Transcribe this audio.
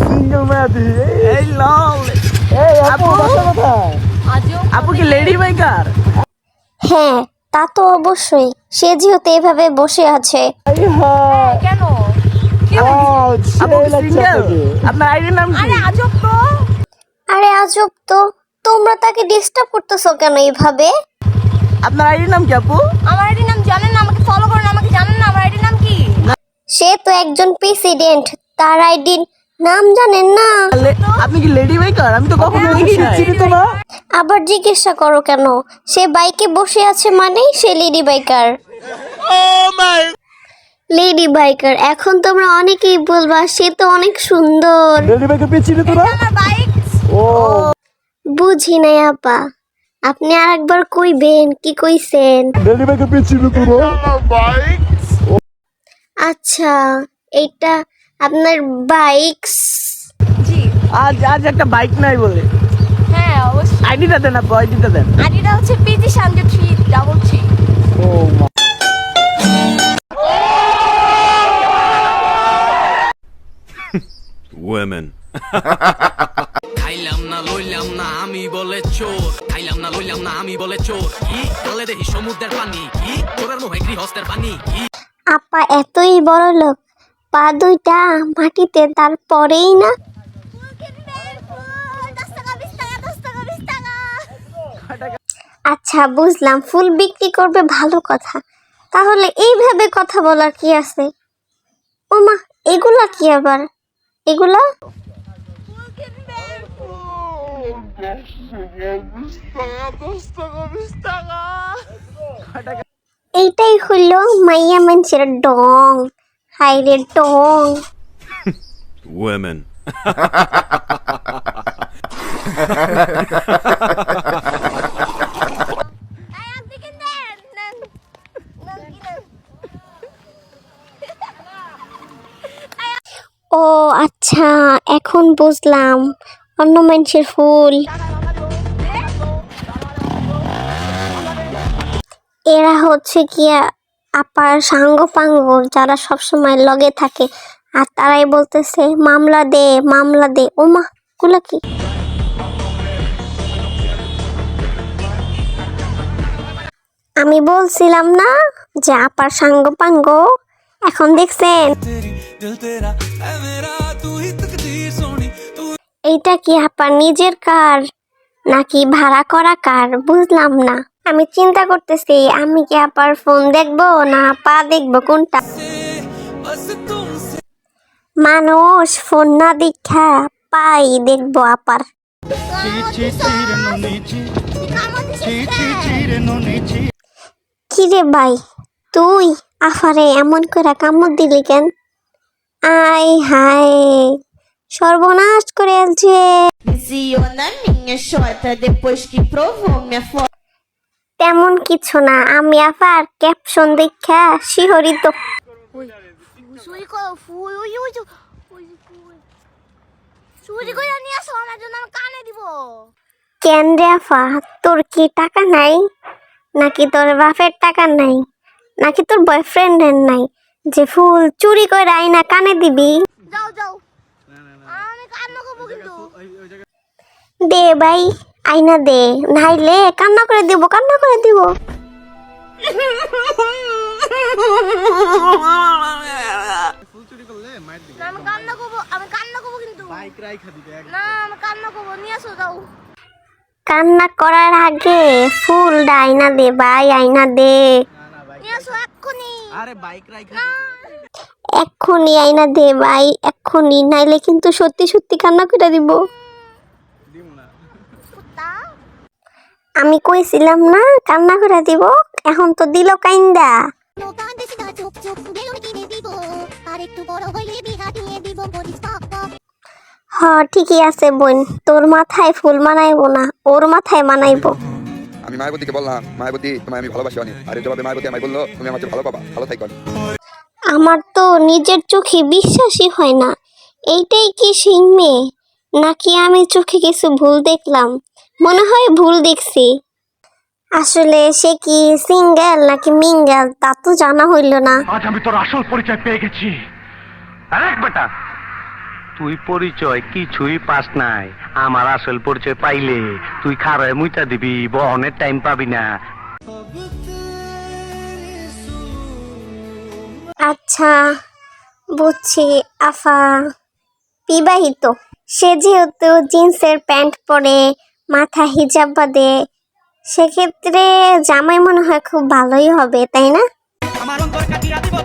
Single মেয়াদি এই লল এই আপু বাসা কোথায়? আপু কি লেডি বাইকার? হ্যাঁ, তা তো অবশ্যই। সে যেহেতু এভাবে বসে আছে। এই হ্যাঁ কেন ওয়াও আপু সেই লাগছে সিঙ্গেল? আপনাকে। আপনার আইডির নাম কি? আজব তো। আরে আজব তো, তোমরা তাকে ডিস্টার্ব করতেছো কেন এইভাবে? আপনার আইডির নাম কি আপু? আমার আইডির নাম জানেন না? আমাকে ফলো করেন, আমাকে জানেন না আমার আইডির নাম কি? সে তো একজন প্রেসিডেন্ট, তার আইডির নাম জানেন না? আপনি কি লেডি বাইকার? আমি তো কখনো দেখি নাই। চিনি তো না। আবার জিজ্ঞাসা করো কেন? সে বাইকে বসে আছে মানেই সে লেডি বাইকার। লেডি বাইকার, এখন তোমরা অনেকেই বলবা সে তো অনেক সুন্দর। লেডি বাইকে চিনি তো না। ও বুঝি নাই আপা, আপনি আর একবার কইবেন কি কইছেন? লেডি বাইকে চিনি তো না। আচ্ছা, এটা আপনার বাইক? জি আজ একটা বাইক নাই বলে। হ্যাঁ অবশ্যই। আইডিটা দেন আপু, আইডিটা দেন। আইডিটা হচ্ছে PG333। ও মা women খাইলাম না লইলাম না আমি বলে চোর, খাইলাম না লইলাম না আমি বলে চোর, কি তাহলে দেখি সমুদ্রের পানি, কি চোরের মুখে গৃহস্থের পানি, কি আপা এতই বড় লোক, পা দুইটা মাটিতে, তারপরেই না। আচ্ছা বুঝলাম, ফুল বিক্রি করবে, ভালো কথা। তাহলে এইভাবে কথা বলার কি আছে? ওমা, এগুলা কি আবার? এগুলা এইটাই হইল মাইয়া মানুষের ডং। হাইরে ডং। women ও আচ্ছা, এখন বুঝলাম, অন্য মানুষের ফুল। এরা হচ্ছে কি আপার সাঙ্গ পাঙ্গ, যারা সবসময় লগে থাকে, আর তারাই বলতেছে মামলা দে মামলা দে। ওমা, গুলা কি? আমি বলছিলাম না যে আপার সাঙ্গ পাঙ্গ, এখন দেখছেন? এইটা কি আপার নিজের কার নাকি ভাড়া করা কার বুঝলাম না। আমি চিন্তা করতেছি আমি কি আপার ফোন দেখবো না পা দেখবো, কোনটা? মানুষ ফোন না দেখা পাই দেখবো আপার। কিরে ভাই, তুই আফারে এমন করে কামড় দিলি কেন? আই হায়, সর্বনাশ করে আলছে। তেমন কিছু না, আমি আফার ক্যাপশন দেখা শিহরিত। কেন রে আফা, তোর কি টাকা নাই নাকি তোর বাপের টাকা নাই নাকি তোর বয়ফ্রেন্ডের নাই যে ফুল চুরি করে আইনা কানে দিবি? দে ভাই, আইনা দে, নাইলে কান্না করে দিব, কান্না করে দিব। কান্না করার আগে ফুল আইনা দে ভাই, আইনা দে এক্ষুনি, আইনা দে ভাই এক্ষুনি, নাইলে কিন্তু সত্যি সত্যি কান্না করে দিব। আমি কইছিলাম না কান্না করে দিব, এখন তো দিল কাইন্দা। হ ঠিকই আছে বোন, তোর মাথায় ফুল মানাইবো না, ওর মাথায় মানাইবো। আমি মায়াবতীকে বললাম, মায়াবতী তোমায় আমি ভালোবাসি অনেক, আর এর জবাবে মায়াবতী আমায় বললো তুমি আমাকে ভালো পাবা, ভালো থাকো। আমার তো নিজের চোখে বিশ্বাসই হয় না, এইটাই কি সেই মেয়ে নাকি আমি চোখে কিছু ভুল দেখলাম? মনে হয় ভুল দেখছি। আসলে সে কি সিঙ্গেল নাকি মিঙ্গেল তা তো জানা হইল না। আজ আমি তোর আসল পরিচয় পেয়ে গেছি। আরে বেটা, তুই পরিচয় কিছুই পাস নাই। আমার আসল পরিচয় পাইলে তুই খারায় মুইতা দিবি, বহনের টাইম পাবি না। আচ্ছা বুঝছি। আফা বিবাহিত, সে যেহেতু জিন্সের প্যান্ট পরে মাথা হিজাব বাঁধে, সেক্ষেত্রে জামাই মনে হয় খুব ভালোই হবে, তাই না? আমার অন্তর কাটিয়া দিব